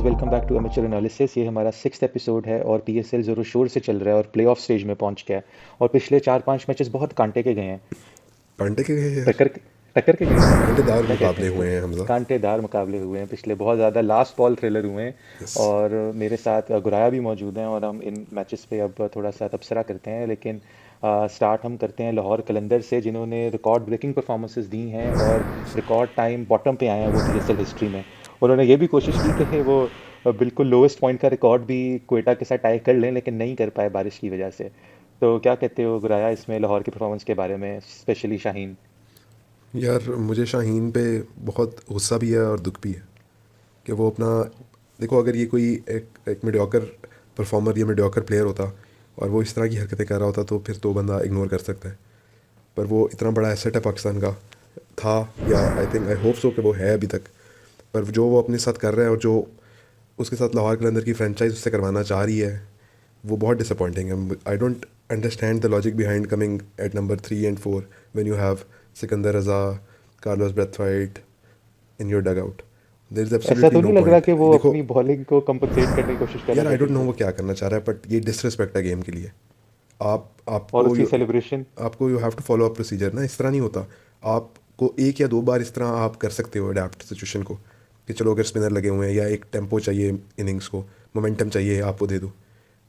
Guys, welcome back to amateur analysis. ये हमारा 6th episode है और पीएसएल जोरों शोर से चल रहा है और प्लेऑफ स्टेज में पहुंच गया है। और पिछले 4-5 मैचेस बहुत कांटे के गए हैं। कांटे के गए यार। टक्कर टक्कर के गए हैं। कांटेदार क्या कहते मुकाबले हैं इसको? हुए हैं हमजा। कांटेदार मुकाबले हुए हैं पिछले, बहुत ज़्यादा लास्ट बॉल थ्रिलर हुए हैं। यस। और मेरे साथ गुराया भी मौजूद हैं और हम इन मैचेस पे अब थोड़ा सा तबसरा करते हैं। लेकिन स्टार्ट हम करते हैं लाहौर कलंदर से, जिन्होंने रिकॉर्ड ब्रेकिंग परफॉर्मेंसेस दी हैं और रिकॉर्ड टाइम बॉटम पे आए हैं वो पीएसएल हिस्ट्री में। उन्होंने ये भी कोशिश की कि वो बिल्कुल लोवेस्ट पॉइंट का रिकॉर्ड भी क्वेटा के साथ टाई कर लें, लेकिन नहीं कर पाए बारिश की वजह से। तो क्या कहते हो गुराया इसमें लाहौर की परफॉर्मेंस के बारे में, स्पेशली शाहीन? यार मुझे शाहीन पे बहुत गुस्सा भी है और दुख भी है कि वो अपना, देखो अगर ये कोई एक मीडियोकर परफॉर्मर या मीडियोकर प्लेयर होता और वो इस तरह की हरकतें कर रहा होता तो फिर तो बंदा इग्नोर कर सकता है। पर वो इतना बड़ा एसेट है पाकिस्तान का, था, या आई होप सो कि वो है अभी तक। पर जो वो अपने साथ कर रहा है और जो उसके साथ लाहौर के अंदर की फ्रेंचाइज उससे करवाना चाह रही है वो बहुत डिसअपॉइंटिंग है। I don't understand the logic behind coming at number 3 and 4 when you have Sikandar Raza, Carlos Brathwaite in your dugout. There is ऐसा एब्सोल्युटली तो नो नहीं लग रहा पॉइंट। कि वो देखो अपनी बॉलिंग को कंपनसेट करने की कोशिश कर रहा यार, था आई डोंट फिर नो से? वो क्या करना चाह रहा है, बट ये डिसरिस्पेक्ट है गेम के लिए। आप और आपको उसकी सेलिब्रेशन। आपको you have to follow a procedure ना, इस तरह नहीं होता। आपको एक या दो बार इस तरह आप कर सकते हो अडेप्ट सिचुएशन को, कि चलो अगर स्पिनर लगे हुए हैं या एक टेम्पो चाहिए इनिंग्स को, मोमेंटम चाहिए, आपको दे दो।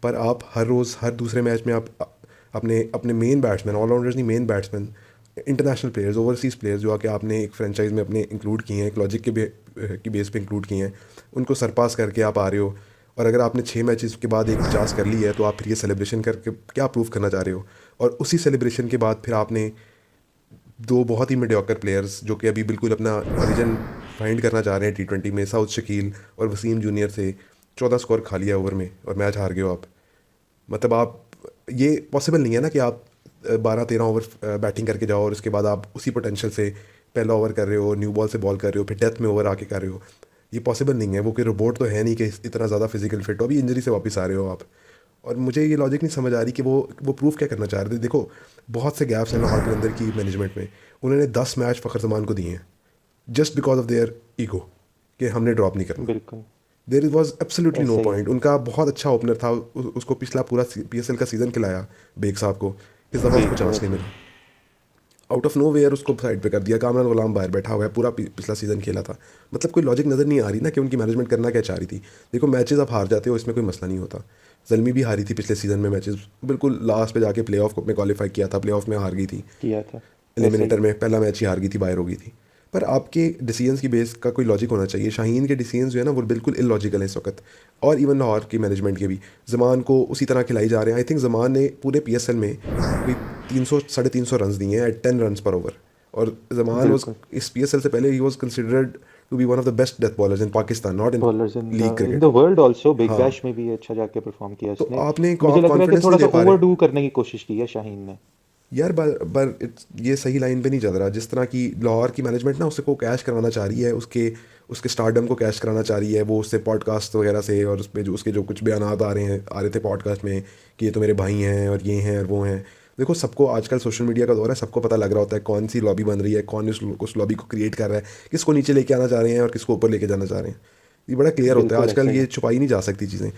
पर आप हर रोज़ हर दूसरे मैच में आप अपने अपने मेन बैट्समैन, ऑलराउंडर्स नहीं, main batsman, international players, overseas players जो आके आपने एक फ्रेंचाइज में अपने इंक्लूड किए हैं, एक लॉजिक की बेस पे इंक्लूड किए हैं, उनको सरपास करके आप आ रहे हो। और अगर आपने 6 मैचेस के बाद एक 50 कर ली है तो आप फिर ये सेलिब्रेशन करके क्या प्रूव करना चाह रहे हो? और उसी सेलिब्रेशन के बाद फिर आपने दो बहुत ही मीडियोकर प्लेयर्स जो कि अभी बिल्कुल अपना ओरिजिन फाइंड करना चाह रहे हैं T20 में, साउथ शकील और वसीम जूनियर से 14 स्कोर खा लिया ओवर में और मैच हार गए हो आप। मतलब आप, ये पॉसिबल नहीं है ना कि आप 12-13 ओवर बैटिंग करके जाओ और उसके बाद आप उसी पोटेंशियल से पहला ओवर कर रहे हो, न्यू बॉल से बॉल कर रहे हो, फिर डेथ में ओवर आके कर रहे हो। ये पॉसिबल नहीं है। वो कोई रोबोट तो है नहीं कि इतना ज़्यादा फिजिकल फिट हो, अभी इंजरी से वापस आ रहे हो आप। और मुझे ये लॉजिक नहीं समझ आ रही कि वो प्रूफ क्या करना चाह रहे थे। देखो, बहुत से गैप्स हैं लाहौर के अंदर की मैनेजमेंट में। उन्होंने 10 मैच फ़खर जमान को दिए हैं just because of their ego, कि हमने ड्रॉप नहीं करना। बिल्कुल देर वॉज एब्सोल्युटली नो ऐसा ही है। पॉइंट। उनका बहुत अच्छा ओपनर था, उसको पिछला पूरा पीएसएल का सीज़न खिलाया बेग साहब को। इस दफ़ा बेग उसको को चांस नहीं ऐसे। मिला। आउट ऑफ नो वेयर उसको साइड पे कर दिया। कामरान गुलाम बाहर बैठा हुआ है, पूरा पिछला सीज़न खेला था। मतलब कोई लॉजिक नज़र नहीं आ रही ना कि उनकी मैनेजमेंट करना क्या चाह रही थी। देखो, मैचेस आप हार जाते हो, इसमें कोई मसला नहीं होता। जलमी भी हारी थी पिछले सीज़न में मैचेस, बिल्कुल लास्ट पे जाके प्ले ऑफ में क्वालिफाई किया था, प्ले ऑफ में हार गई थी। किया था। ऐसा ही एलिमिनेटर है। में पहला मैच ही हार गई थी, बाहर हो गई थी। पर आपके डिसीजंस की बेस का कोई लॉजिक होना चाहिए। शाहीन के डिसीजंस जो है ना वो बिल्कुल इलॉजिकल है इस वक्त। और इवन लाहौर की मैनेजमेंट के भी जमान को उसी तरह खिलाई जा रहे हैं। आई थिंक जमान ने पूरे पीएसएल में कोई 300-350 रन दिए हैं एट 10 runs per over। और जमान वॉज, बिल्कुल। इस पीएसएल से पहले he was considered to be one of the best death bowlers in Pakistan, not in bowlers league in cricket. The world also, Big हाँ, बैश में भी अच्छा जाके परफॉर्म किया तो उसने। आपने मुझे लग रहा है कि कॉन्फिडेंस नहीं थोड़ा सा दे पा रहे। ओवरडू करने की कोशिश की है शाहीन ने। यार पर ये सही लाइन पे नहीं चल रहा। जिस तरह की लाहौर की मैनेजमेंट ना उसको कैश करवाना चाह रही है, उसके उसके स्टारडम को कैश कराना चाह रही है, वो उससे पॉडकास्ट वगैरह से, और उसमें जो उसके जो कुछ बयानात आ रहे थे पॉडकास्ट में कि ये तो मेरे भाई हैं और ये हैं और वो हैं। देखो, सबको आजकल सोशल मीडिया का दौर है, सबको पता लग रहा होता है कौन सी लॉबी बन रही है, कौन उस लॉबी को क्रिएट कर रहा है, किसको नीचे लेके आना चाह रहे हैं और किसको ऊपर लेके जाना चाह रहे हैं। ये बड़ा क्लियर होता है बिल्कुल आजकल, ऐसा ही ये है। छुपाई नहीं जा सकती चीज़ें।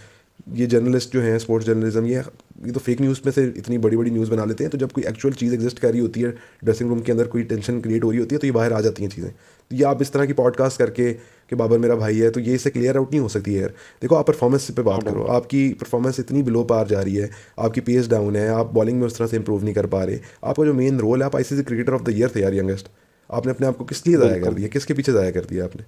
ये जर्नलिस्ट जो हैं, स्पोर्ट्स जर्नलिज्म, ये तो फेक न्यूज़ में से इतनी बड़ी बड़ी न्यूज़ बना लेते हैं। तो जब कोई एक्चुअल चीज़ एग्जिस्ट कर रही होती है, ड्रेसिंग रूम के अंदर कोई टेंशन क्रिएट हो रही होती है, तो ये बाहर आ जाती हैं चीज़ें। तो ये आप इस तरह की पॉडकास्ट करके कि बाबर मेरा भाई है, तो ये इससे क्लियर आउट नहीं हो सकती है यार। देखो, आप परफॉर्मेंस पे नो बात करो। डाउट। आपकी परफॉर्मेंस इतनी बिलो पार जा रही है, आपकी पेस डाउन है, आप बॉलिंग में उस तरह से इंप्रूव नहीं कर पा रहे। आपका जो मेन रोल है, आप ICC cricketer of the year थे यार, यंगेस्ट। आपने अपने आप को किस लिए ज़ाया कर बिल्कुल दिया, किसके पीछे ज़ाया कर दिया आपने?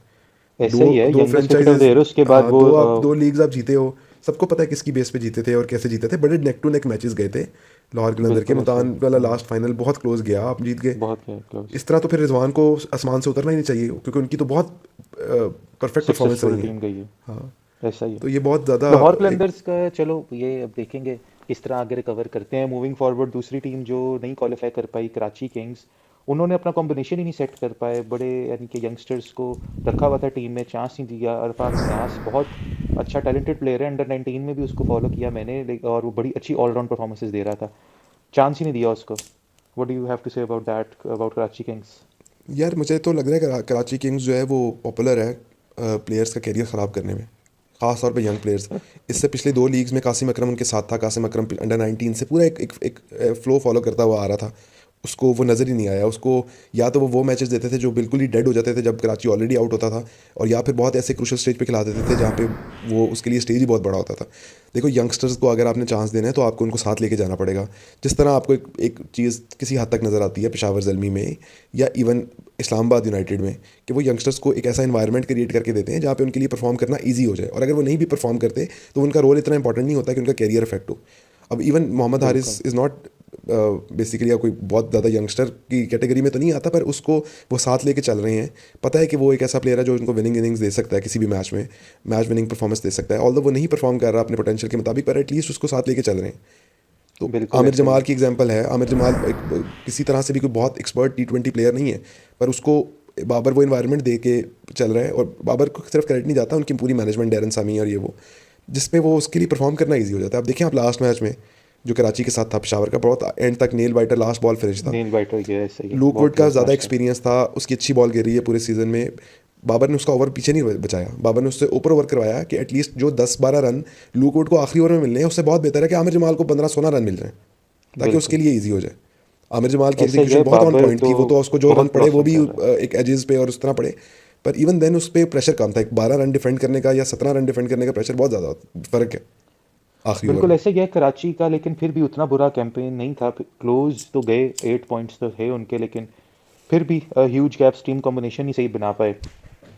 ऐसा दो ही है, दो youngest cricketer of the franchises, year उसके बाद हाँ, वो दो लीग्स आप जीते हो। सबको पता है किसकी बेस पे जीते थे और कैसे जीते थे। बड़े नेक टू नेक मैचेस गए थे। लाहौर कलंदर के बिल्कुल ऐसा ही मुल्तान है। वाला लास्ट फाइनल बहुत क्लोज गया, आप जीत गए। बहुत क्लोज। इस तरह तो फिर रिजवान को आसमान से उतरना ही नहीं चाहिए, क्योंकि उनकी तो बहुत परफेक्ट परफॉर्मेंस सक्सेसफुल रही है। टीम गई है। हाँ, ऐसा ही है। तो ये बहुत ज़्यादा लाहौर एक, कलंदर्स का चलो ये अब देखेंगे किस तरह आगे रिकवर करते हैं मूविंग फॉरवर्ड। दूसरी टीम जो नहीं क्वालिफाई कर पाई, कराची किंग्स, उन्होंने अपना कॉम्बिनेशन ही नहीं सेट कर पाए। बड़े यानी कि यंगस्टर्स को रखा हुआ था टीम में, चांस नहीं दिया। अरफाक नियाज बहुत अच्छा टैलेंटेड प्लेयर है, अंडर 19 में भी उसको फॉलो किया मैंने, और वो बड़ी अच्छी ऑलराउंड परफॉर्मेंसेस दे रहा था। चांस ही नहीं दिया उसको। What do you have to say about that, about Karachi Kings? यार मुझे तो लग रहा है कि कराची किंग्स जो है वो पॉपुलर है प्लेयर्स का कैरियर ख़राब करने में। खास तौर पे यंग प्लेयर्स। इससे पिछले 2 लीग्स में कासिम अकरम उनके साथ था। कासिम अकरम अंडर 19 से पूरा एक फ्लो फॉलो करता हुआ आ रहा था। उसको वो नज़र ही नहीं आया। उसको या तो वो मैचेस देते थे जो बिल्कुल ही डेड हो जाते थे जब कराची ऑलरेडी आउट होता था, और या फिर बहुत ऐसे क्रूशल स्टेज पे खिला देते थे जहाँ पे वो उसके लिए स्टेज ही बहुत बड़ा होता था। देखो, यंगस्टर्स को अगर आपने चांस देना है तो आपको उनको साथ लेके जाना पड़ेगा। जिस तरह आपको एक चीज़ किसी हद तक नज़र आती है पेशावर ज़ल्मी में या इवन इस्लामाबाद यूनाइटेड में, कि वो यंगस्टर्स को एक ऐसा इन्वायरमेंट क्रिएट करके देते हैं जहाँ पे उनके लिए परफॉर्म करना ईजी हो जाए, और अगर वो नहीं भी परफॉर्म करते तो उनका रोल इतना इंपॉर्टेंट नहीं होता कि उनका कैरियर इफेक्ट हो। अब इवन मोहम्मद हारिस बिल्कुल इज़ नॉट बेसिकली कोई बहुत ज़्यादा यंगस्टर की कैटेगरी में तो नहीं आता, पर उसको वो साथ लेके चल रहे हैं। पता है कि वो एक ऐसा प्लेयर है जो उनको विनिंग इनिंग्स दे सकता है, किसी भी मैच में मैच विनिंग परफॉर्मेंस दे सकता है। ऑल्दो वो नहीं परफॉर्म कर रहा अपने पोटेंशियल के मुताबिक, पर एटलीस्ट उसको साथ लेके चल रहे हैं। तो बिल्कुल आमिर ऐसा ही जमाल है। की एग्जांपल है। आमिर जमाल किसी तरह से भी कोई बहुत एक्सपर्ट T20 प्लेयर नहीं है, पर उसको बाबर वो इन्वायरमेंट दे के चल रहा है, और बाबर को सिर्फ क्रेडिट नहीं जाता, उनकी पूरी मैनेजमेंट, डैरन सामी और ये वो, जिसपे वो उसके लिए परफॉर्म करना ईजी हो जाता है। अब देखें आप लास्ट मैच में जो कराची के साथ था पेशावर का, बहुत एंड तक nail biter last ball finish था। नील वाइटर ये ऐसा ही है, लूकवुड बहुत का क्लोज ज़्यादा मैच था। एक्सपीरियंस था, उसकी अच्छी बॉल गिर रही है पूरे सीज़न में। बाबर ने उसका ओवर पीछे नहीं बचाया, बाबर ने उससे ऊपर ओवर करवाया कि एटलीस्ट जो 10-12 रन लूकवुड को आखिरी ओवर में मिलने हैं, उससे बहुत बेहतर है कि आमिर जमाल को 15-16 रन मिल जाए, ताकि उसके बिल्कुल लिए ईजी हो जाए। आमिर जमाल की ऐसा ही एग्जीक्यूशन है, बहुत ऑन बाबर पॉइंट तो थी। वो तो उसको जो रन बहुत पड़े वो ब्लॉसम भी कर रहा है। एक एजेस पे और उस तरह पड़े, पर इवन देन उस पर प्रेशर कम था। एक 12 रन डिफेंड करने का या 17 रन डिफेंड करने का प्रेशर बहुत ज़्यादा फ़र्क है आखिरी ओवर बिल्कुल में। ऐसे ही है कराची का, लेकिन फिर भी उतना बुरा कैंपेन नहीं था। क्लोज तो गए, 8 पॉइंट्स तो थे उनके, लेकिन फिर भी ह्यूज गैप्स, टीम कॉम्बिनेशन ही सही बना पाए।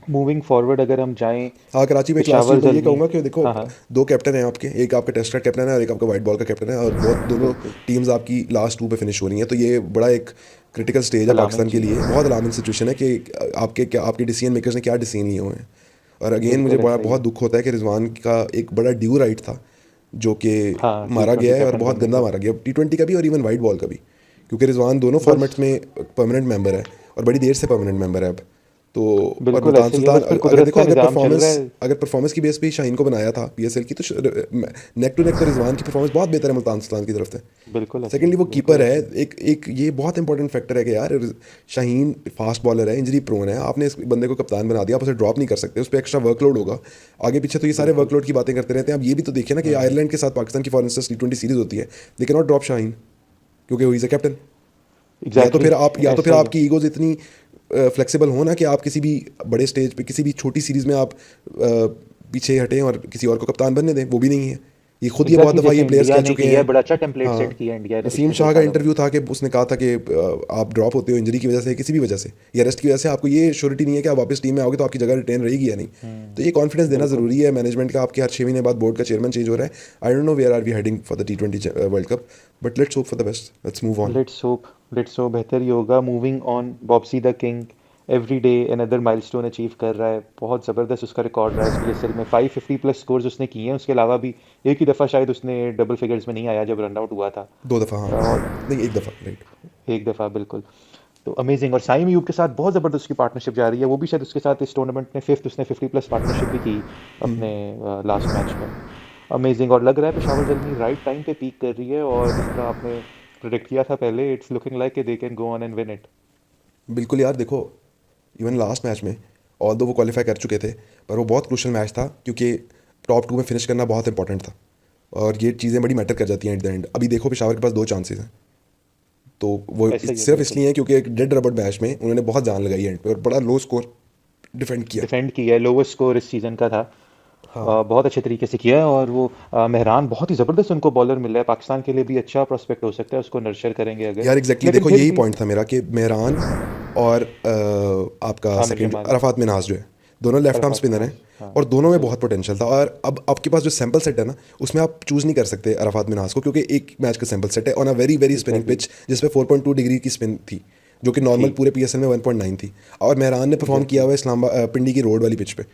मूविंग फॉरवर्ड अगर हम जाएं, हाँ, कराची में एक लास्ट पेशावर चीज़ मैं ये जल्मी। कहूँगा कि देखो, हाँ हाँ, 2 कैप्टन हैं आपके, एक आपका टेस्ट का कैप्टन है और एक आपका वाइट बॉल का कैप्टन है, और बहुत दोनों बिल्कुल टीम्स आपकी लास्ट 2 पे फिनिश हो रही हैं। तो ये बड़ा एक क्रिटिकल स्टेज है अलार्मिंग पाकिस्तान के चीज़ लिए, है। बहुत अलार्मिंग सिचुएशन है कि आपके डिसीजन मेकर्स ने क्या डिसीजन लिए हुए हैं। और अगेन मुझे बिल्कुल बड़ा ऐसा ही बहुत है। दुख होता है कि रिजवान का एक बड़ा ड्यू राइट था जो कि हाँ, टी मारा ट्वेंटी गया है, और कैप्टन बहुत बनने गंदा का। मारा गया T20 का भी और इवन वाइट बॉल का भी, क्योंकि रिजवान दोनों बस फॉर्मेट्स में परमानेंट मेंबर है, और बड़ी देर से परमानेंट मेंबर है अब तो। और बिल्कुल मुल्तान ऐसा ही है, सुल्तान बस फिर अगर कुदरत देखो, का निज़ाम चल रहा है। अगर परफॉर्मेंस की बेस पे ही शाहीन को बनाया था PSL की, तो नेक टू नेक तो रिजवान की परफॉर्मेंस बहुत बेहतर है मुल्तान सुल्तान की तरफ से। बिल्कुल ऐसा ही सेकेंडली है, वो बिल्कुल कीपर है। ऐसा ही है। एक ये बहुत इंपॉर्टेंट फैक्टर है कि यार शाहीन फास्ट बॉलर है, इंजरी प्रोन है, आपने इस बंदे को कप्तान बना दिया, आप उसे ड्रॉप नहीं कर सकते, उस पर एक्स्ट्रा वर्कलोड होगा आगे पीछे। तो ये सारे बिल्कुल। वर्कलोड की बातें करते रहते हैं। अब ये भी तो देखिए ना कि आयरलैंड के साथ पाकिस्तान की फॉर इंस्टेंस T20 सीरीज होती है, they can not drop Shaheen क्योंकि वो इज अ कैप्टन। एग्जैक्टली या तो ऐसा फिर ही है। आपकी ईगोज इतनी फ्लेक्सिबल हो ना कि आप किसी भी बड़े स्टेज पे किसी भी छोटी सीरीज में आप पीछे हटें और किसी और को कप्तान बनने दें, वो भी नहीं है। ये खुद ये बहुत एग्जैक्टली दफ़ा ये जैसे प्लेयर्स इंडिया कह ने चुके किया हैं। है, बड़ा अच्छा टेम्पलेट हाँ, सेट किया है इंडिया ने नसीम पिछले दो शाह का सालों में। इंटरव्यू था कि उसने कहा था कि आप ड्रॉप होते हो इंजरी की वजह से, किसी भी वजह से या रेस्ट की वजह से, आपको ये श्योरिटी नहीं है कि आप वापस टीम में आओगे तो आपकी जगह रिटेन रहेगी या नहीं। तो ये कॉन्फिडेंस देना बिल्कुल। ज़रूरी है मैनेजमेंट का। आपके हर 6 महीने बाद बोर्ड का चेयरमैन चेंज हो रहा है। I don't know where are we heading for the T20 world cup, but let's hope for the best, let's move on. Let's hope बेहतर ही होगा। मूविंग ऑन, बॉब्सी the king every day another milestone achieve कर रहा है। बहुत ज़बरदस्त उसका रिकॉर्ड रहा है इस PSL में, 550 प्लस स्कोर्स उसने किए हैं। उसके अलावा भी एक ही दफ़ा शायद उसने डबल फिगर्स में नहीं आया जब रन आउट हुआ था। 2 दफ़ा, हाँ। और नहीं, 1 दफ़ा, राइट। एक दफ़ा बिल्कुल। तो अमेजिंग, और साइम अयूब के साथ बहुत ज़बरदस्त उसकी पार्टनरशिप जा रही है। वो भी शायद उसके साथ इस टूर्नामेंट में फिफ्थ, उसने 50 प्लस पार्टनरशिप भी की अपने लास्ट मैच में। अमेजिंग, और लग रहा है पेशावर जल्मी राइट टाइम पे पीक कर रही है, और जिस तरह आपने प्रेडिक्ट किया था पहले, it's looking like they can go on and win it. बिल्कुल यार, देखो, इवन लास्ट मैच में ऑल्दो वो क्वालिफाई कर चुके थे, पर वो बहुत क्रूशल मैच था क्योंकि टॉप 2 में फिनिश करना बहुत इंपॉर्टेंट था, और ये चीज़ें बड़ी मैटर कर जाती हैं एट द एंड। अभी देखो पेशावर के पास 2 चांसेस हैं, तो वो ऐसा ही है सिर्फ बिल्कुल। इसलिए हैं क्योंकि एक डेड रबड़ मैच में उन्होंने बहुत जान लगाई एंड पे और बड़ा लो स्कोर डिफेंड किया। डिफेंड किया है, लोवेस्ट स्कोर इस सीजन का था। हाँ बहुत अच्छे तरीके से किया है, और वो मेहरान बहुत ही ज़बरदस्त उनको बॉलर मिल रहा है। पाकिस्तान के लिए भी अच्छा प्रोस्पेक्ट हो सकता है, उसको नर्चर करेंगे अगर। यार, एग्जैक्टली लेकिन देखो, फिर यही भी पॉइंट था मेरा कि मेहरान और आपका आमिर सेकंड जमाल, अरफात मिन्हाज जो है, दोनों लेफ्ट आर्म अरफात स्पिनर हैं, मिनाज, हाँ और दोनों में सही बहुत है। पोटेंशियल था। और अब आपके पास जो सैम्पल सेट है ना, उसमें आप चूज़ नहीं कर सकते अरफात मिन्हाज को, क्योंकि एक मैच का सैम्पल सेट है on a very very spinning exactly pitch जिसपे 4.2 डिग्री की स्पिन थी, जो कि थी। नॉर्मल पूरे PSL में 1.9 थी। और मेहरान ने परफॉर्म किया एग्जैक्टली हुआ है पिंडी की रोड वाली पिच पे,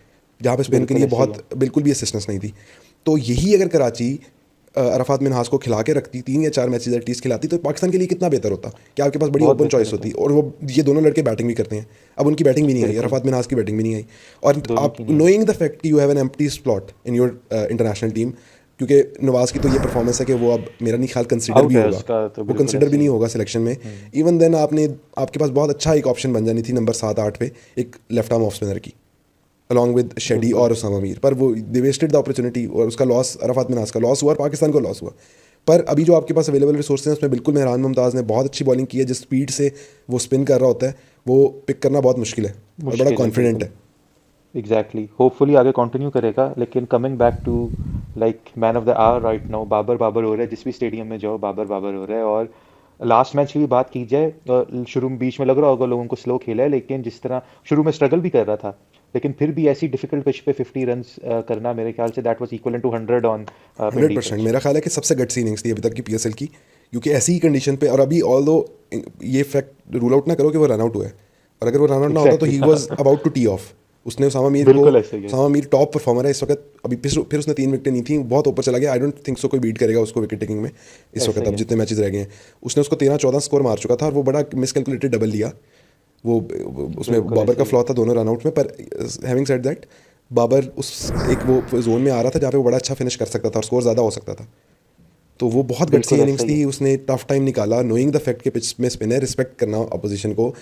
जहाँ पे स्पिन के बिल्कुल लिए ऐसा ही बहुत है। बिल्कुल भी असिस्टेंस नहीं थी। तो यही अगर कराची अरफात मिन्हाज को खिला के रखती, 3 या 4 मैचेस एटलीस्ट खिलाती, तो पाकिस्तान के लिए कितना बेहतर होता कि आपके पास बड़ी बहुत ओपन बेहतर चॉइस होता होती। है। और वो ये दोनों लड़के बैटिंग भी करते हैं। अब उनकी बैटिंग भी नहीं आई, बिल्कुल, अरफात मिन्हाज की बैटिंग भी नहीं आई। और दोनों आप की नहीं है। नोइंग द फैक्ट कि you have an empty slot in your international team, क्योंकि नवाज की तो ये परफॉर्मेंस है कि वो अब मेरा नहीं ख्याल कंसिडर आउट भी है होगा, उसका तो, वो बिल्कुल कंसिडर भी ऐसा ही नहीं है। होगा सिलेक्शन में। इवन देन आपके पास बहुत अच्छा एक ऑप्शन बन जानी थी नंबर 7-8 पे, एक लेफ्ट आर्म ऑफ स्पिनर की। अलॉन्ग विद शेडी बिल्कुल। और उसामा मीर, पर वो दे वेस्टेड द अपॉर्चुनिटी और उसका लॉस, अरफात मिनाज का लॉस हुआ और पाकिस्तान को लॉस हुआ। पर अभी जो आपके पास अवेलेबल रिसोर्सेज हैं उसमें बिल्कुल मेहरान मुमताज़ ने बहुत अच्छी बॉलिंग की है, जिस स्पीड से वो स्पिन कर रहा होता है वो पिक करना बहुत मुश्किल है और बड़ा मुश्किल है कॉन्फिडेंट बिल्कुल। है। एग्जैक्टली, होपफुली आगे कंटिन्यू करेगा। लेकिन coming back to like man of the hour right now, Babar Babar हो रहा है। जिस भी स्टेडियम में जाओ बाबर बाबर हो रहा है। और लास्ट मैच की भी बात की जाए, शुरू में बीच में लग रहा होगा लोगों को स्लो खेला है, लेकिन जिस तरह शुरू में स्ट्रगल भी कर रहा था, लेकिन फिर भी ऐसी डिफिकल्ट पिच पे 50 रन्स करना, मेरे ख्याल से that was equal to 100 on hundred Pindi percent pitch. मेरा ख्याल है कि सबसे गट्सी इनिंग्स थी अभी तक की पीएसएल की, क्योंकि ऐसी ही कंडीशन पे, और अभी ऑल दो ये फैक्ट रूल आउट ना करो कि वो रन आउट हुआ है, और अगर वो रन आउट ना होता तो एग्जैक्टली ही वाज हाँ। About to tee off. उसने बिल्कुल ऐसे ही है। उसामा मीर टॉप परफॉर्मर है इस वक्त, अभी फिर उसने 3 विकेटें नहीं थी, बहुत ऊपर चला गया। आई डोंट थिंक सो कोई बीट करेगा उसको विकेट टेकिंग में इस ऐसा वक्त, ही अब है। जितने मैचेस रह गए हैं। उसने उसको 13-14 स्कोर मार चुका था और वो बड़ा मिसकैलकुलेटेड डबल लिया। वो उसमें बिल्कुल बाबर ऐसा का ही है। फ्लॉ था दोनों रनआउट में, पर हैविंग सेड दैट बाबर उस एक वो जोन में आ रहा था जहाँ पे वो बड़ा अच्छा फिनिश कर सकता था और स्कोर ज़्यादा हो सकता था। तो वो बहुत गट्सी बिल्कुल ऐसा इनिंग्स ही थी, है। उसने टफ टाइम निकाला, नोइंग द फैक्ट के पिच में स्पिन है, रिस्पेक्ट करना अपोजिशन को,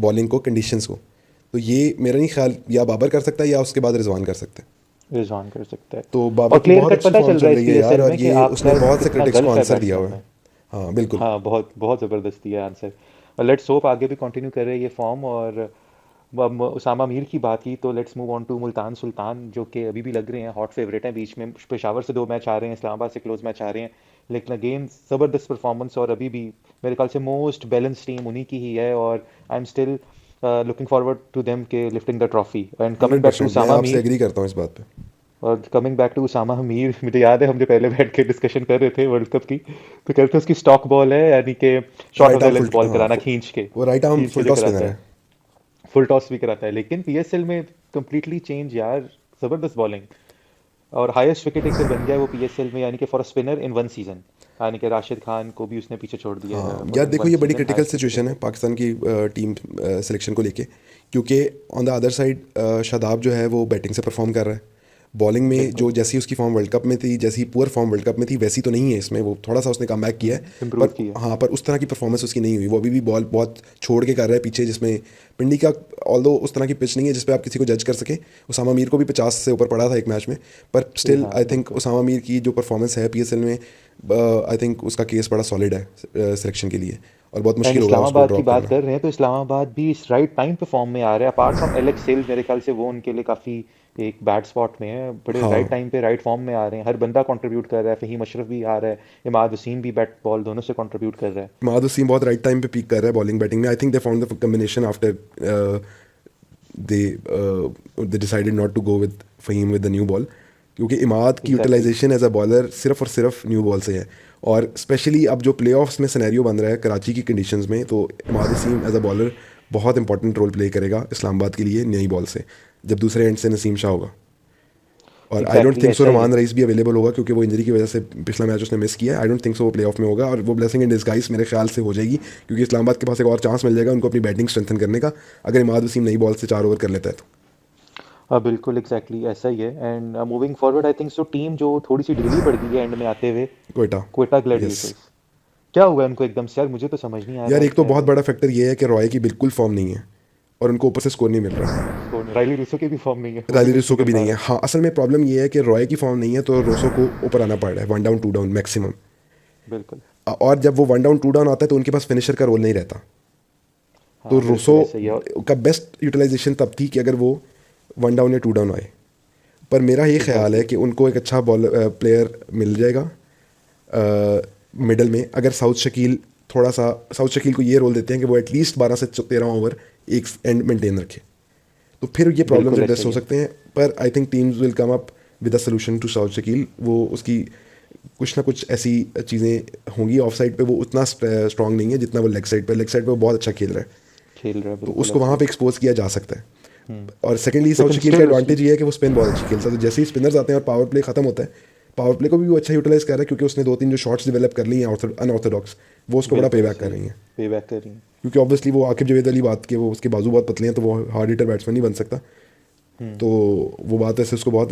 बॉलिंग को, कंडीशंस को। तो ये मेरा नहीं ख्याल या बाबर कर सकता है या उसके बाद रिजवान कर सकते हैं। रिजवान कर सकता है। तो और बाबर की क्लियर बहुत कट अच्छी पता फॉर्म चल रहा चल है इस रही है यार, पीएसएल और में कि ये उसने आपका बहुत से कितना क्रिटिक्स को गल्फ है आंसर दिया बैट्समैन हुआ है। में। हाँ बिल्कुल। हाँ, बहुत बहुत ज़बरदस्ती है आंसर। लेट्स होप आगे भी कंटिन्यू करे ये फॉर्म। और अब उसामा मीर की बात की तो let's move on to Multan Sultan, जो कि अभी भी लग रहे हैं हॉट फेवरेट हैं। बीच में पेशावर से 2 मैच आ रहे हैं, इस्लामाबाद से क्लोज मैच आ रहे हैं, लेकिन अगेन ज़बरदस्त परफॉर्मेंस। और अभी भी मेरे ख्याल से मोस्ट बैलेंस टीम उन्हीं की ही है। और I am still looking forward to them के lifting the trophy. And coming hundred back to percent मैं उसामा आपसे मीर, एग्री करता हूँ इस बात पे। और कमिंग बैक टू उसामा मीर, मुझे याद है हमने पहले बैठ के डिस्कशन कर रहे थे वर्ल्ड कप की, तो कहते हैं उसकी स्टॉक बॉल है, यानी कि short of right the arm length full, ball हाँ कराना वो राइट आर्म खींच के फुल जो टॉस कराता स्पिनर है, है। फुल टॉस भी कराता है। लेकिन पीएसएल में कंप्लीटली चेंज यार, जबरदस्त बॉलिंग। और हाईएस्ट विकेट टेकर बन गया है वो पीएसएल में, यानी कि for a spinner in one season, यानी कि राशिद खान को भी उसने पीछे छोड़ दिया हाँ है। यार इन देखो, वन ये बड़ी season critical highest wicket situation है टेकर। पाकिस्तान की टीम सिलेक्शन को लेके, क्योंकि on the other side Shadab जो है वो बैटिंग से परफॉर्म कर रहा है। बॉलिंग में बिल्कुल। जो जैसी उसकी फॉर्म वर्ल्ड कप में थी, जैसी पुअर फॉर्म वर्ल्ड कप में थी, वैसी तो नहीं है इसमें। वो थोड़ा सा उसने कम बैक किया है, इम्प्रूव पर किया। हाँ, पर उस तरह की परफॉर्मेंस उसकी नहीं हुई। वो अभी भी बॉल बहुत छोड़ के कर रहा है पीछे, जिसमें पिंडी का ऑल्दो उस तरह की पिच नहीं है जिस पे आप किसी को जज कर सकें। उसामा मीर को भी 50 से ऊपर पड़ा था एक मैच में, पर स्टिल हाँ आई थिंक बिल्कुल। उसामा मीर की जो परफॉर्मेंस है पीएसएल में, आई थिंक उसका केस बड़ा सॉलिड है सिलेक्शन के लिए, और बहुत एंड मुश्किल होगा उसको इस्लामाबाद की ड्रॉप बात करना। कर रहे हैं तो इस्लामाबाद भी इस राइट टाइम पे फॉर्म में आ रहा है। अपार्ट फ्रॉम एलेक्स सेल, मेरे ख्याल से वो उनके लिए काफ़ी एक बैड स्पॉट में है। बड़े राइट हाँ, टाइम पे राइट फॉर्म में आ रहे हैं, हर बंदा कंट्रीब्यूट कर रहा है। फ़हीम अशरफ भी आ रहा है, इमाद वसीम भी बैट बॉल दोनों से कंट्रीब्यूट कर रहा है। इमाद वसीम बहुत राइट टाइम पे पीक कर रहा है बॉलिंग बैटिंग में। I think they found the combination after they they decided not to go with Faheem with the new ball, क्योंकि इमाद की exactly. Utilization as a bowler सिर्फ और सिर्फ न्यू बॉल से है। और स्पेशली अब जो प्लेऑफ्स में सिनेरियो बन रहा है कराची की कंडीशंस में, तो Imad Wasim as a bowler बहुत इंपॉर्टेंट रोल प्ले करेगा इस्लामाबाद के लिए नई बॉल से, जब दूसरे एंड से नसीम शाह होगा। और I don't exactly think so ऐसा ही है। रमान रईस भी अवेलेबल होगा, क्योंकि वो इंजरी की वजह से पिछला मैच उसने मिस किया है। आई डोंट थिंक सो वो प्ले ऑफ में होगा, और वो ब्लेसिंग इन डिस्गाइज मेरे ख्याल से हो जाएगी, क्योंकि इस्लामाबाद के पास एक और चांस मिल जाएगा उनको अपनी बैटिंग स्ट्रेंथन करने का, अगर इमाद वसीम नई बॉल से 4 ओवर कर लेता है तो। हाँ बिल्कुल, एग्जैक्टली ऐसा ही है। And moving forward I think so team जो थोड़ी सी ढीली पड़ गई है एंड में आते हुए, कोयटा। क्वेटा यस। ग्लैडिएटर्स। क्या हुआ है उनको एकदम से यार, मुझे तो समझ नहीं आ यार रहा एक तो क्या बहुत है। बड़ा फैक्टर ये है कि रॉय की बिल्कुल फॉर्म नहीं है, और उनको ऊपर से स्कोर नहीं मिल रहा। राइली रूसो की भी फॉर्म नहीं है, वो भी राली मिस रिसो नहीं को कर भी पा नहीं है। रहा। हाँ, असल में प्रॉब्लम ये है कि रॉय की फॉर्म नहीं है, तो रोसो को ऊपर आना पड़ रहा है, 1 डाउन 2 डाउन मैक्सिमम। बिल्कुल। और जब वो 1 डाउन 2 डाउन आता है तो उनके पास फिनिशर का रोल नहीं रहता। तो हाँ रोसो बिल्कुल ऐसा ही है। का बेस्ट यूटिलाइजेशन तब थी कि अगर वो 1 डाउन या 2 डाउन आए। पर मेरा ये ख्याल है एग्जैक्टली। कि उनको एक अच्छा बॉल प्लेयर मिल जाएगा मिडल में, अगर साउथ शकील को ये रोल देते हैं कि वो एटलीस्ट 12 से 13 ओवर एक एंड मेंटेन रखे, तो फिर ये प्रॉब्लम्स बिल्कुल ऐसा एड्रेस ही हो है। सकते हैं। पर I think teams will come up with a solution to Saud Shakeel. वो उसकी कुछ ना कुछ ऐसी चीज़ें होंगी। ऑफ साइड पे वो उतना स्ट्रांग नहीं है जितना वो लेग साइड पे वो बहुत अच्छा खेल रहा है, खेल रहा है, तो बिल्कुल उसको ऐसा वहाँ ही पे है। एक्सपोज किया जा सकता है। हम्म। और सेकेंडली साउथ लेकिन शकील का स्टिल उसकी। एडवांटेज ये है कि वो स्पिन बहुत अच्छी खेलता है, तो जैसे ही स्पिनर्स आते हैं और पावर प्ले खत्म होता है, पावर प्ले को भी वो अच्छा यूटिलाइज कर रहा है, क्योंकि उसने 2-3 जो शॉट्स डेवलप कर ली हैं अनऑर्थोडॉक्स, वो उसको बड़ा पे बिल्कुल बैक ऐसा कर ही रही है। हैं। पे बैक कर रही है। क्योंकि ऑब्वियसली वो आकिब जवेद अली बात के, वो उसके बाजू बहुत पतले हैं, तो वो हार्ड हिटर बैट्समैन नहीं बन सकता। हम्म। तो वो बात ऐसे उसको बहुत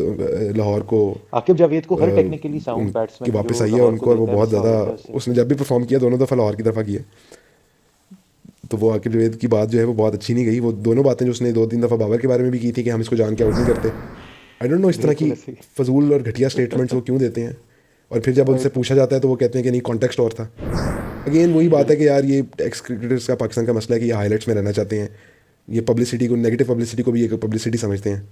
लाहौर को आकिब जावेद को हर टेक्निकली साउंड उनकी बैट्समैन जो वापस आई है लाहौर को उनको, और वो देता है बहुत मौका ज़्यादा होता है उससे। उसने जब भी परफॉर्म किया दोनों दफ़ा लाहौर की तरफा किया। तो वो आकिब जावेद की बात जो है वो बहुत अच्छी नहीं गई। वो दोनों बातें जो उसने 2-3 दफ़ा बाबर के बारे में भी की थी कि हम इसको जान के आउट नहीं करते। आई डोंट नो इस तरह की बिल्कुल ऐसी। फजूल और घटिया स्टेटमेंट्स वो क्यों देते हैं। और फिर जब वही उनसे तो। पूछा जाता है तो वो कहते हैं कि नहीं, कॉन्टेक्स्ट और था। अगेन वही बात है कि यार ये एक्स क्रिकेटर्स का पाकिस्तान का मसला है कि ये हाईलाइट्स में रहना चाहते हैं। ये पब्लिसिटी को, नेगेटिव पब्लिसिटी को भी एक पब्लिसिटी समझते हैं।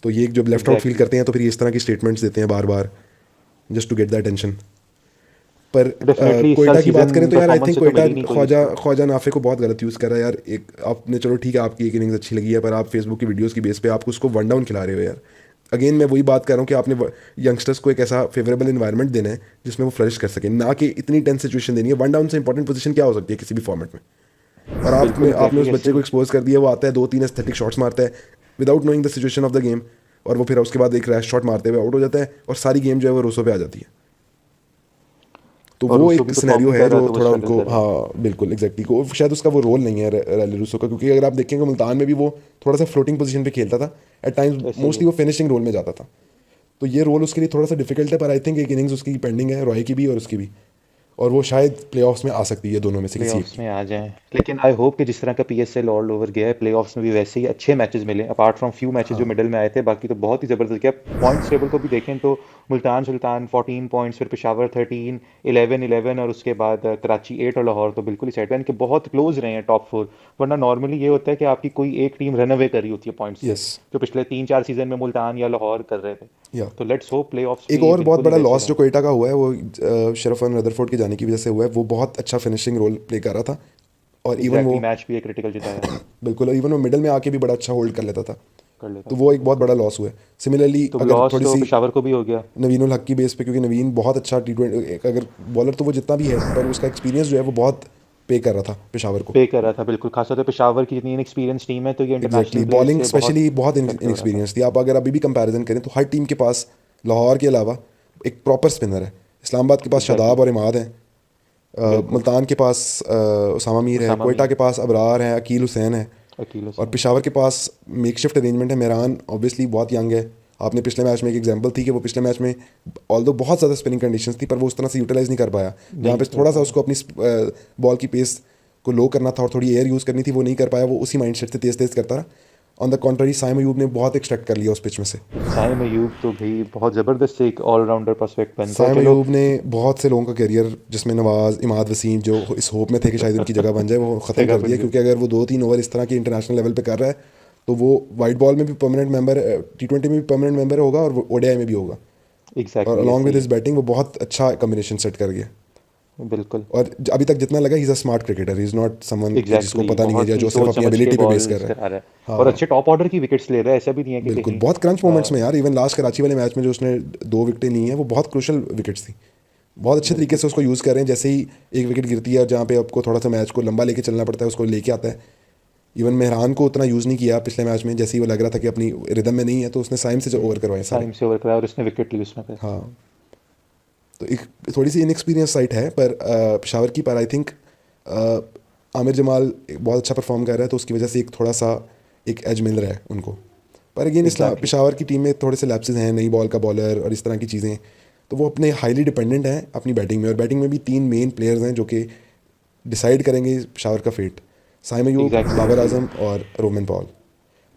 तो ये जब लेफ्ट आउट फील एग्जैक्टली। करते हैं तो फिर ये इस तरह की स्टेटमेंट्स देते हैं बार बार, just to get the attention. पर डेफिनेटली इस साल कोयटा की बात करें सीजन तो यार आई परफॉर्मेंस थिंक से तो कोयटा मिली नहीं कोई ख्वाजा उसको। ख्वाजा नाफे को बहुत गलत यूज़ कर रहा है यार। एक आपने, चलो ठीक है आपकी एक इनिंग्स अच्छी लगी है, पर आप फेसबुक की वीडियोस की बेस पे आप उसको वन डाउन खिला रहे हो यार। अगेन मैं वही बात कर रहा हूँ कि आपने यंगस्टर्स को एक ऐसा फेवरेबल इन्वायरमेंट देना है जिसमें वो फ्लरिश कर सकें, ना कि इतनी टेंस सिचुएशन देनी है। वन डाउन से इंपॉर्टेंट पोजीशन क्या हो सकती है किसी भी फॉर्मेट में। और बिल्कुल आपने उस एग्जैक्टली बच्चे ऐसे को ही। एक्सपोज कर दिया, वो आता है 2-3 एस्थेटिक शॉट्स मारता है without knowing the situation of the game, और वो फिर उसके बाद एक रैश शॉट मारते हुए आउट हो जाता है और सारी गेम जो है वो रोसो पे आ जाती है। तो और वो उसको एक भी परफॉर्म सिनेरियो नहीं है कर रहा जो तो वो थोड़ा स्ट्रगल उनको, कर रहा है। हाँ बिल्कुल एग्जैक्टली को शायद उसका वो रोल नहीं है रैली रूसो का, क्योंकि अगर आप देखेंगे मुल्तान में भी वो थोड़ा सा फ्लोटिंग पोजीशन पे खेलता था एट टाइम्स, ऐसे ही मोस्टली है। वो फिनिशिंग रोल में जाता था। तो ये रोल उसके लिए थोड़ा सा डिफिकल्ट है, पर आई थिंक एक इनिंग्स उसकी पेंडिंग है, रॉय की भी और उसकी भी, और वो शायद प्लेऑफ्स में आ सकती है दोनों में से किसी एक प्लेऑफ्स की। में आ जाएं, लेकिन आई होप कि जिस तरह का पीएसएल ऑल ओवर गया है प्लेऑफ्स में भी वैसे ही अच्छे मैचेस मिले, अपार्ट फ्रॉम फ्यू मैचेस जो हाँ मिडल में आए थे, बाकी तो बहुत ही ज़बरदस्त गया। पॉइंट्स टेबल को भी देखें तो मुल्तान सुल्तान 14 पॉइंट्स, फिर पेशावर 13, 11 और उसके बाद कराची 8 और लाहौर तो बिल्कुल ही साइड, यानी कि बहुत क्लोज रहे हैं टॉप फोर। वरना नॉर्मली ये होता है कि आपकी कोई एक टीम रन अवे कर रही होती है पॉइंट्स से, यस जो पिछले 3-4 सीजन में मुल्तान या लाहौर कर रहे थे। या तो लेट्स होप प्लेऑफ्स एक भी और बहुत बिल्कुल ही बड़ा वैसे लॉस रहें। जो कोयटा का हुआ है वो शरफन रदरफोर्ड के जाने की वजह से हुआ है। वो बहुत अच्छा फिनिशिंग रोल प्ले कर रहा था, और इवन वो एग्जैक्टली, मैच भी एक क्रिटिकल जिताया। बिल्कुल, इवन वो मिडल में आके भी बड़ा अच्छा होल्ड कर लेता था। कर लेता तो था वो एक बहुत बिल्कुल। बड़ा लॉस हुआ है। सिमिलरली तो अगर लॉस थोड़ी तो सी पेशावर को भी हो गया। नवीन उल हक की बेस पे, क्योंकि नवीन बहुत अच्छा T20 अगर बॉलर तो वो जितना भी है, पर उसका एक्सपीरियंस जो है वो बहुत पे कर रहा था पेशावर को। पे कर रहा था बिल्कुल, खासतौर पे पेशावर की जितनी इनएक्सपीरियंस टीम है तो ये इंटरनेशनल एग्जैक्टली प्लेयर्स बॉलिंग से बहुत स्पेशली बहुत इफेक्ट हो रहा था। इनएक्सपीरियंस थी। आप अगर अभी भी कंपैरिजन करें तो हर टीम के पास लाहौर के अलावा एक प्रॉपर स्पिनर है। इस्लामाबाद के पास एग्जैक्टली। शादाब और इमाद हैं, बिल्कुल। मुल्तान के पास उसामा मीर है, उसामा कोयटा मीर, के पास अबरार है, अकील हुसैन है, अकील और हसन। पेशावर के पास मेक शिफ्ट अरेंजमेंट है। मेहरान ऑब्वियसली बहुत यंग है। आपने पिछले मैच में एक एग्जांपल थी कि वो पिछले मैच में ऑल्दो बहुत ज़्यादा स्पिनिंग कंडीशंस थी, पर वो उस तरह से यूटिलाइज नहीं कर पाया। जहाँ नहीं पे कर थोड़ा सा पाया। उसको अपनी बॉल की पेस को लो करना था और थोड़ी एयर यूज़ करनी थी, वो नहीं कर पाया। वो उसी माइंडसेट से तेज़ तेज़ करता रहा। On the contrary Saim Ayub ने बहुत एक्सट्रैक्ट कर लिया उस पिच में से। साइम अयूब तो भाई बहुत ज़बरदस्त एक ऑलराउंडर प्रोस्पेक्ट बनता है। साइम चलो। अयूब ने बहुत से लोगों का करियर, जिसमें नवाज, इमाद वसीम, जो इस होप में थे कि शायद उनकी जगह बन जाए, वो ख़त्म जगह कर बन दिया। जाए। क्योंकि अगर वो 2-3 ओवर इस तरह के इंटरनेशनल लेवल पे कर रहा है तो वो वाइट बॉल में भी परमानेंट मेंबर, T20 में भी परमानेंट मेंबर होगा और ओडीआई में भी होगा। और एग्जैक्टली अलॉन्ग ऐसे विद ही हिज है। बैटिंग वो बहुत अच्छा कॉम्बिनेशन सेट कर गया। बिल्कुल। और अभी तक जितना लगा, he is a smart cricketer, he is not someone कि जिसको एग्जैक्टली पता नहीं है बहुत या ही जो सिर्फ सोच अपनी समझ के एबिलिटी पे बेस कर बॉल्स रहा है। करा रहा है और हाँ अच्छे टॉप ऑर्डर की विकेट्स ले रहा है, ऐसा भी नहीं है कि बिल्कुल, कहीं बहुत क्रंच मोमेंट्स में यार। इवन लास्ट कराची वाले मैच में जो उसने 2 विकेटें ली हैं वो बहुत क्रूशल विकेट्स थी। बहुत अच्छे तरीके बिल्कुल। से उसको यूज़ कर रहे हैं। जैसे ही एक विकेट गिरती है, जहाँ पे आपको थोड़ा सा मैच को लंबा लेके चलना पड़ता है, उसको लेके आता है। इवन मेहरान को उतना यूज़ नहीं किया पिछले मैच में, जैसे ही वो लग रहा था कि अपनी रिदम में नहीं है, तो उसने साइम से जो ओवर करवाए सारे। साइम से ओवर कराया और उसने विकेट ली उसमें फिर। हाँ, तो एक थोड़ी सी इनएक्सपीरियंस साइट है, पर पेशावर की, पर आई थिंक आमिर जमाल बहुत अच्छा परफॉर्म कर रहा है, तो उसकी वजह से एक थोड़ा सा एक एज मिल रहा है उनको। पर अगेन इस्लाम एग्जैक्टली। पेशावर की टीम में थोड़े से लैप्सेस हैं, नई बॉल का बॉलर और इस तरह की चीज़ें। तो वो अपने हाईली डिपेंडेंट हैं अपनी बैटिंग में, और बैटिंग में भी 3 मेन प्लेयर्स हैं जो कि डिसाइड करेंगे पेशावर का फेट: साइम अयूब, एग्जैक्टली बाबर ऐसे ही है। आजम और रोमन पॉल।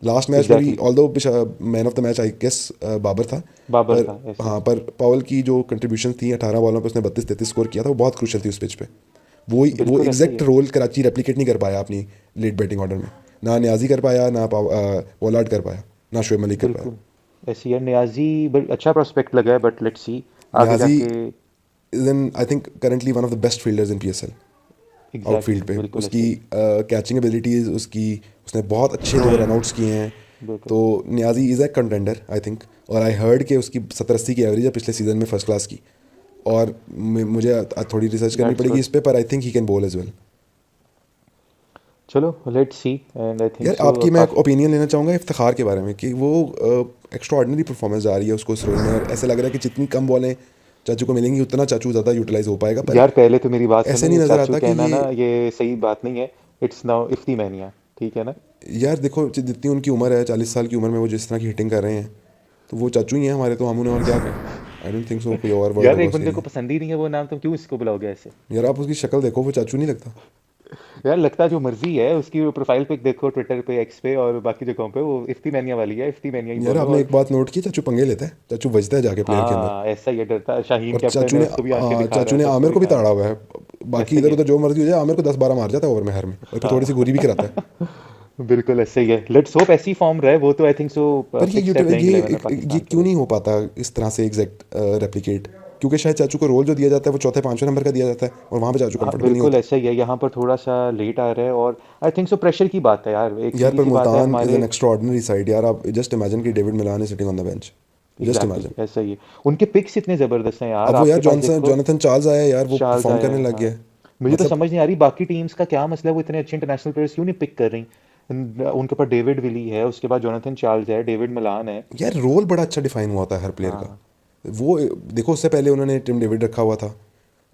लास्ट मैच में भी exactly. Although man of the match I guess Babar था, बाबर पर था ऐसे ही। हाँ, पर पॉल की जो कंट्रीब्यूशन थी 18 बॉलों पे उसने 32-33 स्कोर किया था, वो बहुत क्रूशल थी उस पिच पे। वो बिल्कुल ऐसे ही एग्जैक्ट है। रोल कराची रेप्लिकेट नहीं कर पाया अपनी लेट बैटिंग ऑर्डर में। ना न्याजी कर पाया, ना पोलार्ड कर पाया, ना शोएब मलिक कर पाया। बिल्कुल ऐसे ही है। नियाजी अच्छा प्रोस्पेक्ट लगा है, बट लेट्स सी आगे न्याजी जाके। Is an I think currently one of the best fielders in PSL। Exactly outfield पे बिल्कुल उसकी ऐसे ही। कैचिंग एबिलिटीज, उसकी, उसने बहुत अच्छे 2 थ्रोइंग। रनआउट्स किए हैं। बिल्कुल। तो Niazi is a contender I think. और आई हर्ड कि उसकी 70-80 की एवरेज है पिछले सीजन में फर्स्ट क्लास की। और मुझे थोड़ी रिसर्च करनी दैट्स पड़ेगी गुड। इस पे, पर I think he can bowl as well. चलो let's see, and I think यार सो आपकी मैं काफी। ओपिनियन लेना चाहूँगा इफ्तिखार के बारे में, कि वो एक्स्ट्रा ऑर्डिनरी परफॉर्मेंस आ रही है उसको इस रोल में, और ऐसे लग रहा है कि जितनी कम बॉलें चाचू को मिलेंगी उतना चाचू ज़्यादा यूटिलाइज हो पाएगा। पर यार पहले तो मेरी बात ऐसे सुनो, नहीं ये नज़र चाचू आता कि कहना ये, ना ये सही बात नहीं है। इट्स नाउ इफ्ती मैनिया, ठीक है ना। यार देखो जितनी उनकी उम्र है, 40 साल की उम्र में वो जिस तरह की हिटिंग कर रहे हैं, तो वो चाचू ही हैं हमारे, तो हम उन्हें और क्या कहें। आई डोंट थिंक सो कोई और वर्ड यार होगा एक उसके बंदे को लिए। पसंद ही नहीं है वो नाम, तुम क्यों इसको बुलाओगे ऐसे। यार आप उसकी शक्ल देखो, वो चाचू नहीं लगता। यार लगता जो मर्जी है उसकी, प्रोफाइल पिक देखो ट्विटर पे, एक्स पे और बाकी जगहों पे, वो इफ्ती मैनिया वाली है, इफ्ती मैनिया ही यार बोलो। आपने और एक बात नोट की, चाचू पंगे लेता है, चाचू बजता है जाके प्लेयर के अंदर। हाँ ऐसा ही है, डरता है, शाहीन और कैप्टन चाचू है ने उसको भी आंखें दिखा रहा चाचू है, ने सबको आमिर को भी दिखा रहा ताड़ा हुआ है। है, बाकी ऐसा ही इधर है। उधर जो मर्जी हो जाए, आमिर को 10-12 मार जाता है ओवर में हर में, और फिर थोड़ी सी गोरी भी कराता है। बिल्कुल ऐसे ही है, लेट्स होप ऐसी फॉर्म रहे, वो तो आई थिंक सो पर ये फिक्स्ड है प्लेइंग 11 में ये पाकिस्तान के क्यों लिए। नहीं हो पाता इस तरह से एग्जैक्ट रेप्लिकेट? क्योंकि शायद चाचू को रोल जो दिया जाता है वो चौथे पांचवें नंबर का दिया जाता है, और वहां पे चाचू हाँ कंफर्टेबल नहीं बिल्कुल होता। ऐसा ही है, यहाँ पर थोड़ा सा लेट आ रहा है, और आई थिंक सो प्रेशर की बात है यार, एक यार सीधी पर सी बात है मुल्तान इज हमारे। एन एक्स्ट्रॉर्डिनरी साइड यार, आप जस्ट इमेजिन कि David Milan is sitting on the bench. Just exactly imagine. ऐसा ही है, उनके पिक्स इतने जबरदस्त हैं यार, अब वो यार आपके पास जॉनसन देखो। जोनाथन चार्ल्स आया यार, वो चार्ल्स परफॉर्म आया करने है, लग गया हाँ। है। मुझे तो मतलब समझ नहीं आ रही बाकी टीम्स का क्या मसला है, वो इतने अच्छे इंटरनेशनल प्लेयर्स क्यों नहीं पिक कर रही। उनके पास डेविड विली है, उसके बाद जोनाथन चार्ल्स है, डेविड मिलान है। यार रोल बड़ा अच्छा डिफाइन हुआ था हर प्लेयर का। हाँ वो देखो, उससे पहले उन्होंने टिम डेविड रखा हुआ था,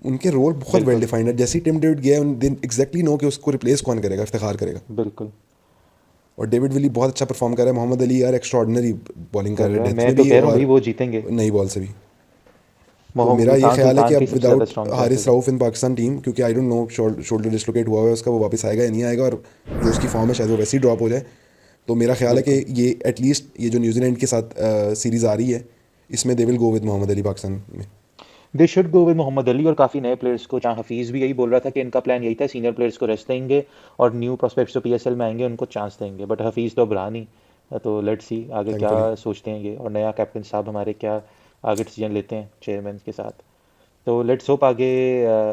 उनके रोल बहुत वेल बिल्कुल डिफाइंड है। जैसे ही टिम डेविड गया, दिन एग्जैक्टली नो कि उसको रिप्लेस कौन करेगा, इफ्तिखार करेगा। बिल्कुल। और डेविड विली बहुत अच्छा परफॉर्म कर रहा है। मोहम्मद अली यार एक्स्ट्रॉर्डनरी बॉलिंग कर कर रहे हैं, रहा है, डेथ मैं में तो भी कह रहा हूँ भाई और वो जीतेंगे। नई बॉल से भी। तो मोहम्मद मेरा ये मुल्तान ख्याल है कि सुल्तान अब की सबसे ज्यादा विदाउट स्ट्रॉन्ग हारिस चांसेस है। राउफ इन पाकिस्तान टीम, क्योंकि आई डोंट नो शोल्डर डिसलोकेट हुआ है उसका, वो वापस आएगा या नहीं आएगा, और जो उसकी फॉर्म है शायद वो वैसे ही ड्रॉप हो जाए। तो मेरा ख्याल है कि बिल्कुल। ये एटलीस्ट ये जो न्यूजीलैंड के साथ सीरीज़ आ रही है, इसमें they will go with Mohammad Ali Pakistan में। They should go with Mohammad Ali और काफ़ी नए प्लेयर्स को, जहाँ हफीज़ भी यही बोल रहा था कि इनका प्लान यही था, सीनियर प्लेयर्स को रेस्ट देंगे और न्यू प्रोस्पेक्ट्स जो पीएसएल में आएंगे उनको चांस देंगे, बट हफीज़ तो अब रहा नहीं। तो लेट्स सी आगे क्या थैंकफुली। सोचते हैं ये, और नया कैप्टन साहब हमारे क्या आगे डिसीजन लेते हैं चेयरमैन के साथ। तो लेट्स होप आगे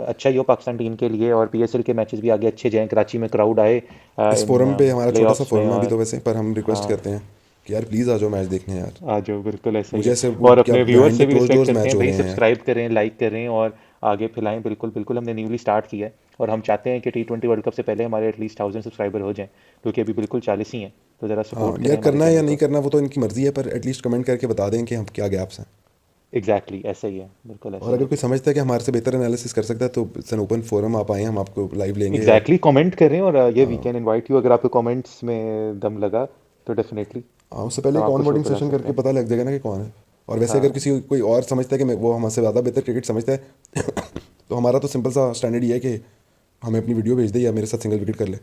अच्छा ही हो पाकिस्तान टीम के लिए, और पीएसएल के मैचेस भी आगे अच्छे जाएं, कराची में क्राउड आए इस इन फोरम पे हमारा छोटा सा प्लेऑफ्स में। फोरम है अभी और तो वैसे, पर हम रिक्वेस्ट हाँ करते हैं कि यार प्लीज़ आ जाओ मैच देखने यार। आ जाओ, बिल्कुल ऐसा ही मुझे है। ऐसे वो और क्या अपने व्यूअर्स बिहाइंड से द भी क्लोज रिक्वेस्ट डोर्स करते मैच हैं हो भाई, रहे हैं यार। सब्सक्राइब करें, लाइक करें और आगे फैलाएं, बिल्कुल बिल्कुल, हमने न्यूली स्टार्ट किया है, और हम चाहते हैं कि T20 वर्ल्ड कप से पहले हमारे एटलीस्ट 1000 सब्सक्राइबर हो जाएं, क्योंकि अभी बिल्कुल 40 ही हैं। तो ज़रा हाँ सपोर्ट यार, करें हमारे करना है या चैनल नहीं को। करना वो तो इनकी मर्ज़ी है, पर एटलीस्ट कमेंट करके बता दें कि हम क्या गैप्स हैं। एग्जैक्टली ऐसा ही है, बिल्कुल और ऐसा ही अगर है। कोई समझता है कि हमारे से बेहतर एनालिसिस कर सकता है, तो इट्स एन ओपन फोरम, आप आए, हम आपको लाइव लेंगे। और एग्जैक्टली कमेंट करें, और ये वी कैन इनवाइट यू, अगर आपको कमेंट्स में दम लगा तो डेफिनेटली उससे पहले हम एक आपको ऑन शो बोर्डिंग पे ला सेशन सकते करके हैं। पता लग जाएगा ना कि कौन है। और वैसे अगर हाँ किसी कोई और समझता है कि वो हमसे ज़्यादा बेहतर क्रिकेट समझता है तो हमारा तो सिंपल सा स्टैंडर्ड ये है कि हमें अपनी वीडियो भेज दे या मेरे साथ सिंगल विकेट कर ले।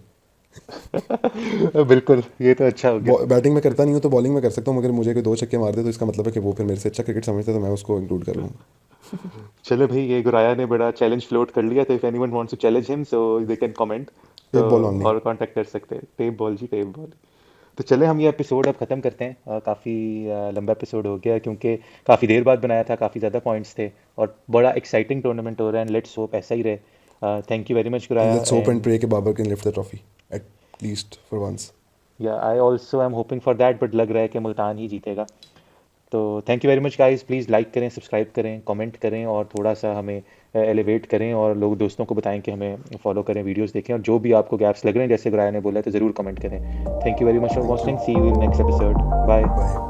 बिल्कुल, ये तो अच्छा हो गया। बैटिंग में करता नहीं हूँ तो बॉलिंग में कर सकता हूँ, मगर मुझे कोई 2 छक्के मार दे तो इसका मतलब है कि वो फिर मेरे से अच्छा क्रिकेट समझता है, तो मैं उसको इंक्लूड कर लूँगा। चलो भाई, ये गुराया ने बड़ा चैलेंज फ्लोट कर लिया, तो if anyone wants to challenge him so they can comment. तो टेप बॉल ओनली। और कांटेक्ट कर सकते हैं, टेप बॉल जी, टेप बॉल। तो चले हम ये एपिसोड अब ख़त्म करते हैं, काफ़ी लंबा एपिसोड हो गया, क्योंकि काफ़ी देर बाद बनाया था, काफ़ी ज़्यादा पॉइंट्स थे, और बड़ा एक्साइटिंग टूर्नामेंट हो रहा है, एंड लेट्स होप ऐसा ही रहे। Thank you very much and Guraya, let's hope and and pray कि Babar can lift the trophy at least for once. या I also I am hoping for that, but लग रहा है कि मुल्तान ही जीतेगा। तो thank you very much guys, please like करें, सब्सक्राइब करें, कमेंट करें, और थोड़ा सा हमें एलिवेट करें, और लोग दोस्तों को बताएं कि हमें फॉलो करें, वीडियोस देखें, और जो भी आपको गैप्स लग रहे हैं जैसे गुराया ने बोला, तो ज़रूर कमेंट करें। Thank you very much for thank you. Watching, see you in next episode, bye. Bye.